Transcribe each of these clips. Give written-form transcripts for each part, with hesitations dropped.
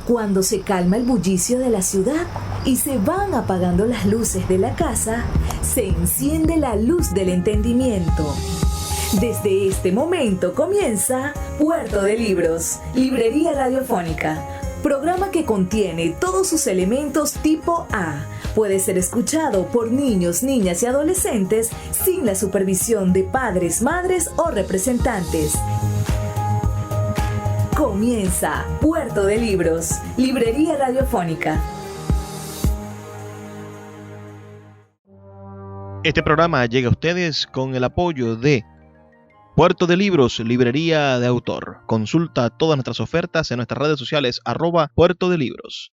Cuando se calma el bullicio de la ciudad y se van apagando las luces de la casa, se enciende la luz del entendimiento. Desde este momento comienza Puerto de Libros, Librería Radiofónica, programa que contiene todos sus elementos tipo A. Puede ser escuchado por niños, niñas y adolescentes sin la supervisión de padres, madres o representantes. Comienza Puerto de Libros, Librería Radiofónica. Este programa llega a ustedes con el apoyo de Puerto de Libros, Librería de Autor. Consulta todas nuestras ofertas en nuestras redes sociales @Puerto de Libros.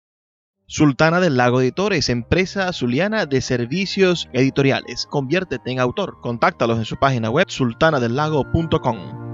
Sultana del Lago Editores, empresa zuliana de servicios editoriales. Conviértete en autor. Contáctalos en su página web sultanadelago.com.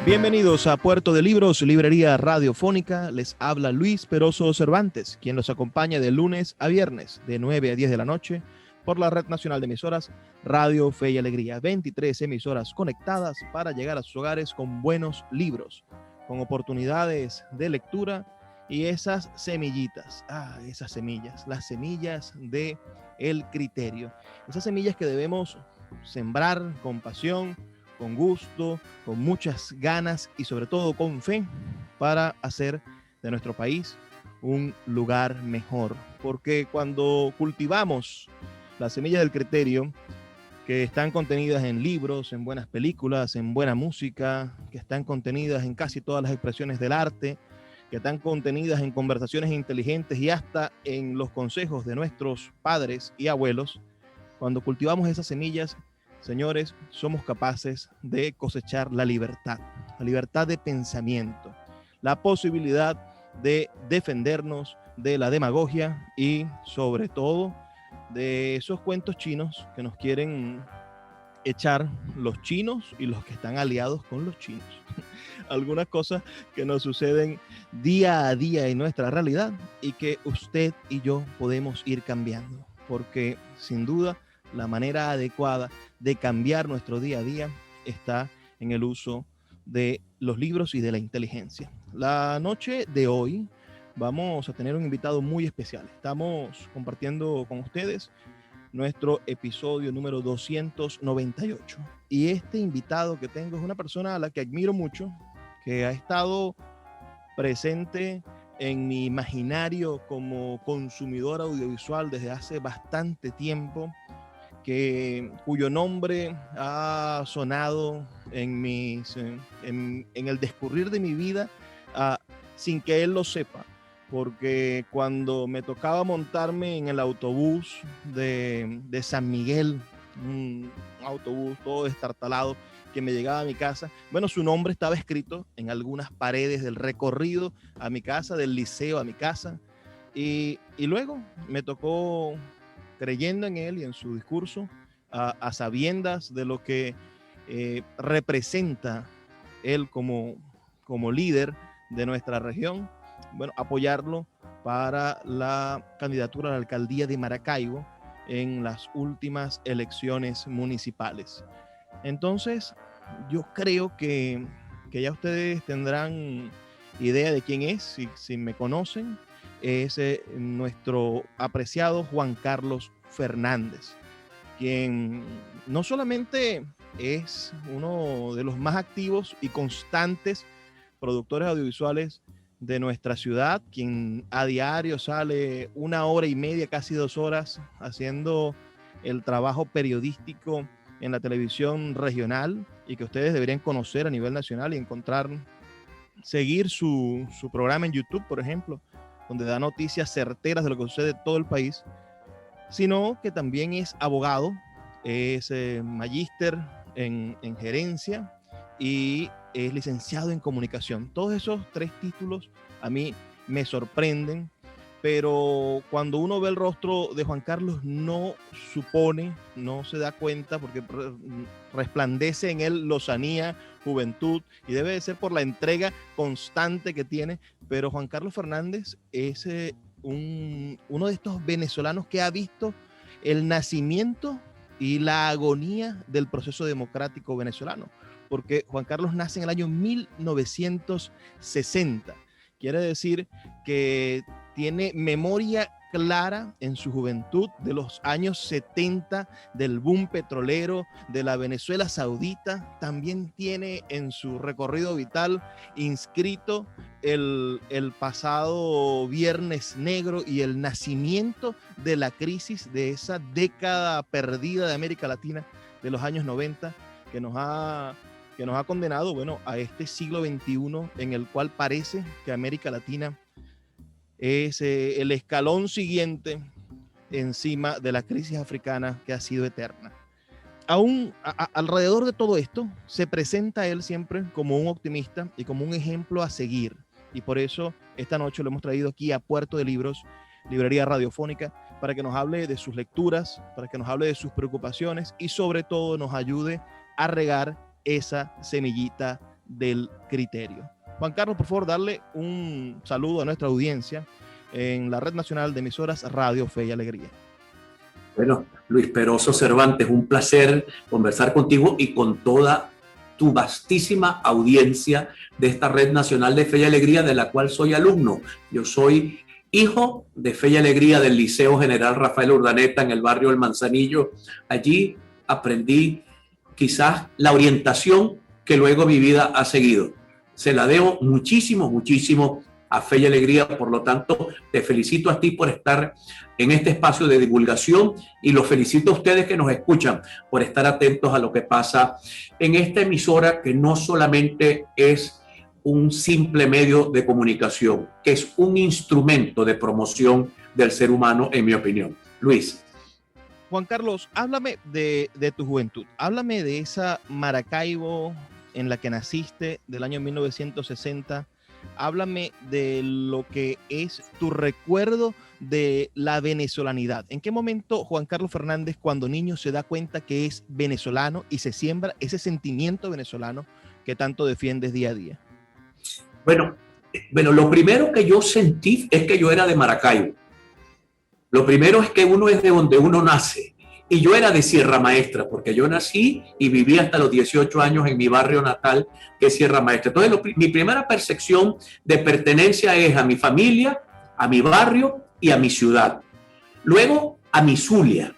Bienvenidos a Puerto de Libros, Librería Radiofónica. Les habla Luis Peroso Cervantes, quien los acompaña de lunes a viernes, de 9 a 10 de la noche, por la Red Nacional de Emisoras Radio Fe y Alegría. 23 emisoras conectadas para llegar a sus hogares con buenos libros, con oportunidades de lectura y esas semillitas, esas semillas, las semillas de el criterio. Esas semillas que debemos sembrar con pasión, con gusto, con muchas ganas y sobre todo con fe para hacer de nuestro país un lugar mejor. Porque cuando cultivamos las semillas del criterio, que están contenidas en libros, en buenas películas, en buena música, que están contenidas en casi todas las expresiones del arte, que están contenidas en conversaciones inteligentes y hasta en los consejos de nuestros padres y abuelos, cuando cultivamos esas semillas, señores, somos capaces de cosechar la libertad de pensamiento, la posibilidad de defendernos de la demagogia y sobre todo de esos cuentos chinos que nos quieren echar los chinos y los que están aliados con los chinos. Algunas cosas que nos suceden día a día en nuestra realidad y que usted y yo podemos ir cambiando, porque sin duda la manera adecuada de cambiar nuestro día a día está en el uso de los libros y de la inteligencia. La noche de hoy vamos a tener un invitado muy especial. Estamos compartiendo con ustedes nuestro episodio número 298. Y este invitado que tengo es una persona a la que admiro mucho, que ha estado presente en mi imaginario como consumidor audiovisual desde hace bastante tiempo, cuyo nombre ha sonado en el discurrir de mi vida sin que él lo sepa, porque cuando me tocaba montarme en el autobús de San Miguel, un autobús todo destartalado que me llegaba a mi casa, bueno, su nombre estaba escrito en algunas paredes del recorrido a mi casa, del liceo a mi casa, y luego me tocó, creyendo en él y en su discurso, a sabiendas de lo que representa él como líder de nuestra región, bueno, apoyarlo para la candidatura a la alcaldía de Maracaibo en las últimas elecciones municipales. Entonces, yo creo que ya ustedes tendrán idea de quién es, si me conocen. Es nuestro apreciado Juan Carlos Fernández, quien no solamente es uno de los más activos y constantes productores audiovisuales de nuestra ciudad, quien a diario sale 1 hora y media, casi 2 horas, haciendo el trabajo periodístico en la televisión regional y que ustedes deberían conocer a nivel nacional y seguir su programa en YouTube, por ejemplo, donde da noticias certeras de lo que sucede en todo el país, sino que también es abogado, es magíster en gerencia y es licenciado en comunicación. Todos esos 3 títulos a mí me sorprenden, pero cuando uno ve el rostro de Juan Carlos no supone, no se da cuenta, porque resplandece en él lozanía, juventud, y debe de ser por la entrega constante que tiene. Pero Juan Carlos Fernández es uno de estos venezolanos que ha visto el nacimiento y la agonía del proceso democrático venezolano, porque Juan Carlos nace en el año 1960. Quiere decir que tiene memoria clara en su juventud de los años 70, del boom petrolero, de la Venezuela Saudita. También tiene en su recorrido vital inscrito el pasado Viernes Negro y el nacimiento de la crisis de esa década perdida de América Latina de los años 90, que nos ha condenado, bueno, a este siglo XXI en el cual parece que América Latina es el escalón siguiente encima de la crisis africana que ha sido eterna. Alrededor de todo esto se presenta él siempre como un optimista y como un ejemplo a seguir, y por eso esta noche lo hemos traído aquí a Puerto de Libros, librería radiofónica, para que nos hable de sus lecturas, para que nos hable de sus preocupaciones y sobre todo nos ayude a regar esa semillita del criterio. Juan Carlos, por favor, darle un saludo a nuestra audiencia en la Red Nacional de Emisoras Radio Fe y Alegría. Bueno, Luis Peroso Cervantes, un placer conversar contigo y con toda tu vastísima audiencia de esta Red Nacional de Fe y Alegría, de la cual soy alumno. Yo soy hijo de Fe y Alegría del Liceo General Rafael Urdaneta en el barrio El Manzanillo. Allí aprendí quizás la orientación que luego mi vida ha seguido. Se la debo muchísimo, muchísimo a Fe y Alegría. Por lo tanto, te felicito a ti por estar en este espacio de divulgación y los felicito a ustedes que nos escuchan por estar atentos a lo que pasa en esta emisora, que no solamente es un simple medio de comunicación, que es un instrumento de promoción del ser humano, en mi opinión. Luis. Juan Carlos, háblame de tu juventud. Háblame de esa Maracaibo en la que naciste, del año 1960. Háblame de lo que es tu recuerdo de la venezolanidad. ¿En qué momento Juan Carlos Fernández, cuando niño, se da cuenta que es venezolano y se siembra ese sentimiento venezolano que tanto defiendes día a día? Bueno, lo primero que yo sentí es que yo era de Maracaibo. Lo primero es que uno es de donde uno nace. Y yo era de Sierra Maestra, porque yo nací y viví hasta los 18 años en mi barrio natal, que es Sierra Maestra. Entonces, mi primera percepción de pertenencia es a mi familia, a mi barrio y a mi ciudad. Luego, a mi Zulia.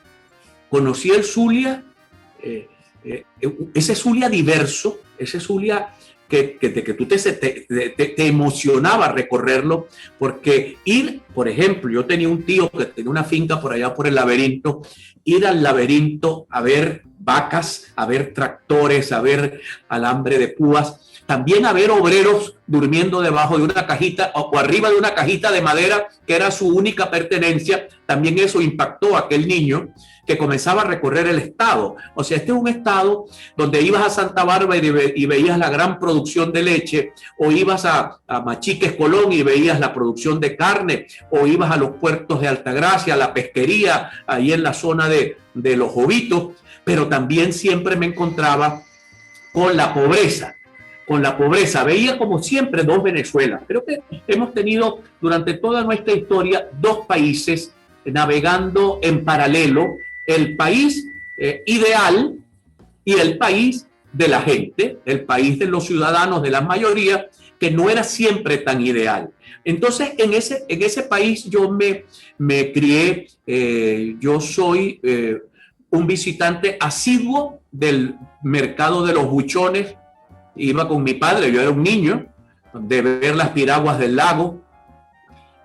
Conocí el Zulia, ese Zulia diverso, ese Zulia que tú te emocionaba recorrerlo, porque ir, por ejemplo, yo tenía un tío que tenía una finca por allá por el Laberinto, ir al Laberinto a ver vacas, a ver tractores, a ver alambre de púas, también a ver obreros durmiendo debajo de una cajita o arriba de una cajita de madera que era su única pertenencia. También eso impactó a aquel niño que comenzaba a recorrer el estado. O sea, este es un estado donde ibas a Santa Bárbara y veías la gran producción de leche, o ibas a Machiques, Colón, y veías la producción de carne, o ibas a los puertos de Altagracia, a la pesquería, ahí en la zona de Los Jovitos, pero también siempre me encontraba con la pobreza. Veía como siempre dos Venezuelas. Creo que hemos tenido durante toda nuestra historia dos países navegando en paralelo, el país ideal y el país de la gente, el país de los ciudadanos, de la mayoría, que no era siempre tan ideal. Entonces, en ese país yo me crié, yo soy un visitante asiduo del mercado de los buchones. Iba con mi padre, yo era un niño, de ver las piraguas del lago.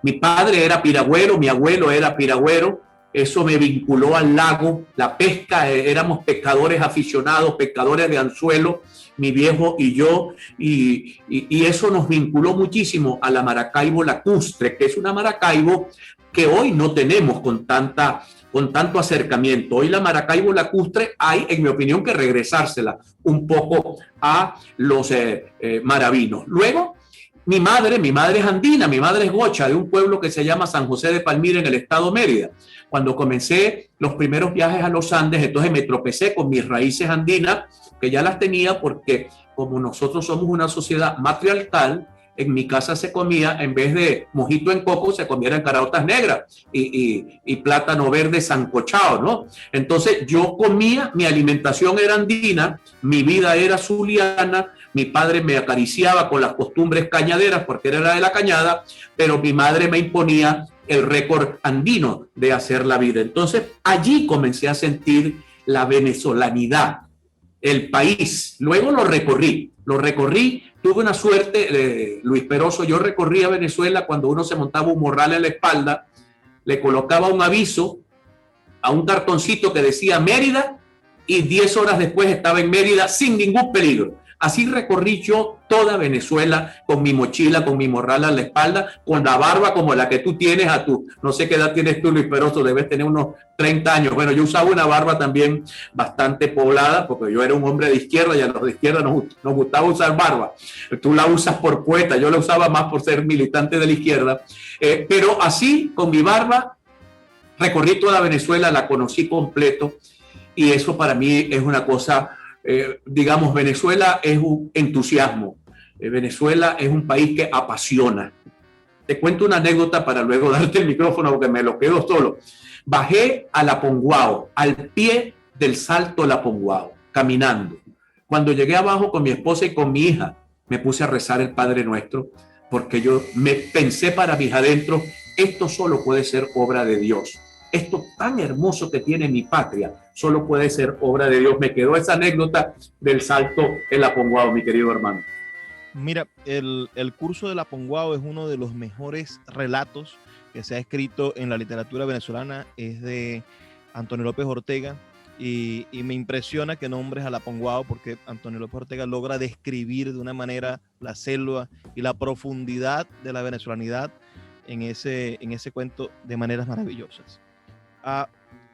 Mi padre era piragüero, mi abuelo era piragüero. Eso me vinculó al lago, la pesca, éramos pescadores aficionados, pescadores de anzuelo, mi viejo y yo, y eso nos vinculó muchísimo a la Maracaibo lacustre, que es una Maracaibo que hoy no tenemos con tanto acercamiento. Hoy la Maracaibo lacustre hay, en mi opinión, que regresársela un poco a los maravinos. Luego, mi madre es andina, mi madre es gocha, de un pueblo que se llama San José de Palmira, en el estado Mérida. Cuando comencé los primeros viajes a los Andes, entonces me tropecé con mis raíces andinas, que ya las tenía porque como nosotros somos una sociedad matriarcal, en mi casa se comía, en vez de mojito en coco, se comieran caraotas negras y plátano verde sancochado, ¿no? Entonces yo comía, mi alimentación era andina, mi vida era zuliana, mi padre me acariciaba con las costumbres cañaderas porque era de la cañada, pero mi madre me imponía el récord andino de hacer la vida. Entonces allí comencé a sentir la venezolanidad, el país. Luego lo recorrí, tuve una suerte, Luis Peroso, yo recorría Venezuela cuando uno se montaba un morral en la espalda, le colocaba un aviso a un cartoncito que decía Mérida y 10 horas después estaba en Mérida sin ningún peligro. Así recorrí yo toda Venezuela con mi mochila, con mi morral a la espalda, con la barba como la que tú tienes no sé qué edad tienes tú, Luis Peroso, debes tener unos 30 años. Bueno, yo usaba una barba también bastante poblada, porque yo era un hombre de izquierda y a los de izquierda nos gustaba usar barba. Tú la usas por poeta, yo la usaba más por ser militante de la izquierda. Pero así, con mi barba, recorrí toda Venezuela, la conocí completo, y eso para mí es una cosa... digamos, Venezuela es un entusiasmo. Venezuela es un país que apasiona. Te cuento una anécdota para luego darte el micrófono porque me lo quedo solo. Bajé a La Ponguao, al pie del Salto La Ponguao, caminando. Cuando llegué abajo con mi esposa y con mi hija, me puse a rezar el Padre Nuestro, porque yo me pensé para mis adentros, esto solo puede ser obra de Dios. Esto tan hermoso que tiene mi patria solo puede ser obra de Dios. Me quedó esa anécdota del salto en La Ponguao, mi querido hermano. Mira, el curso de La Ponguao es uno de los mejores relatos que se ha escrito en la literatura venezolana. Es de Antonio López Ortega y me impresiona que nombres a La Ponguao, porque Antonio López Ortega logra describir de una manera la selva y la profundidad de la venezolanidad en ese cuento de maneras maravillosas.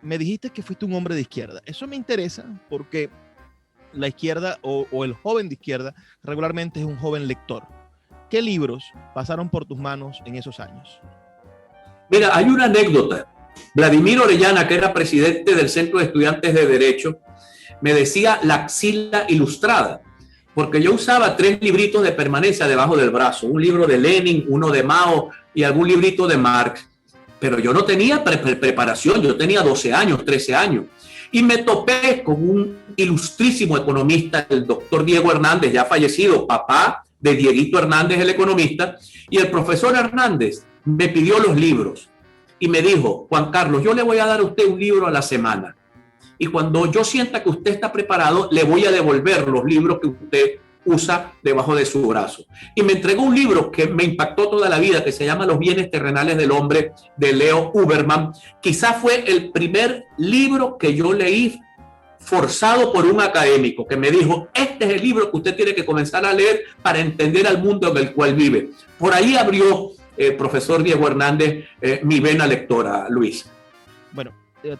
Me dijiste que fuiste un hombre de izquierda. Eso me interesa porque la izquierda o el joven de izquierda regularmente es un joven lector. ¿Qué libros pasaron por tus manos en esos años? Mira, hay una anécdota. Vladimir Orellana, que era presidente del Centro de Estudiantes de Derecho, me decía la axila ilustrada, porque yo usaba 3 libritos de permanencia debajo del brazo, un libro de Lenin, uno de Mao y algún librito de Marx. Pero yo no tenía preparación, yo tenía 12 años, 13 años. Y me topé con un ilustrísimo economista, el doctor Diego Hernández, ya fallecido, papá de Dieguito Hernández, el economista. Y el profesor Hernández me pidió los libros y me dijo, Juan Carlos, yo le voy a dar a usted un libro a la semana. Y cuando yo sienta que usted está preparado, le voy a devolver los libros que usted usa debajo de su brazo. Y me entregó un libro que me impactó toda la vida, que se llama Los bienes terrenales del hombre, de Leo Uberman. Quizás fue el primer libro que yo leí forzado por un académico que me dijo, este es el libro que usted tiene que comenzar a leer para entender al mundo en el cual vive. Por ahí abrió el profesor Diego Hernández mi vena lectora, Luis. Bueno,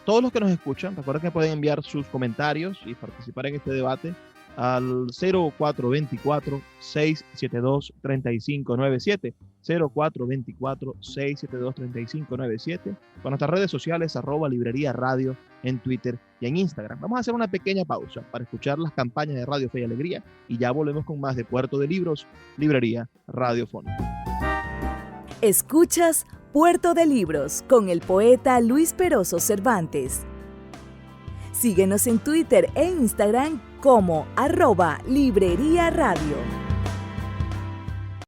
todos los que nos escuchan, recuerden que pueden enviar sus comentarios y participar en este debate al 0424-672-3597, 0424-672-3597, con nuestras redes sociales, @librería radio en Twitter y en Instagram. Vamos a hacer una pequeña pausa para escuchar las campañas de Radio Fe y Alegría y ya volvemos con más de Puerto de Libros, Librería Radiofónica. Escuchas Puerto de Libros con el poeta Luis Peroso Cervantes. Síguenos en Twitter e Instagram como @Librería Radio.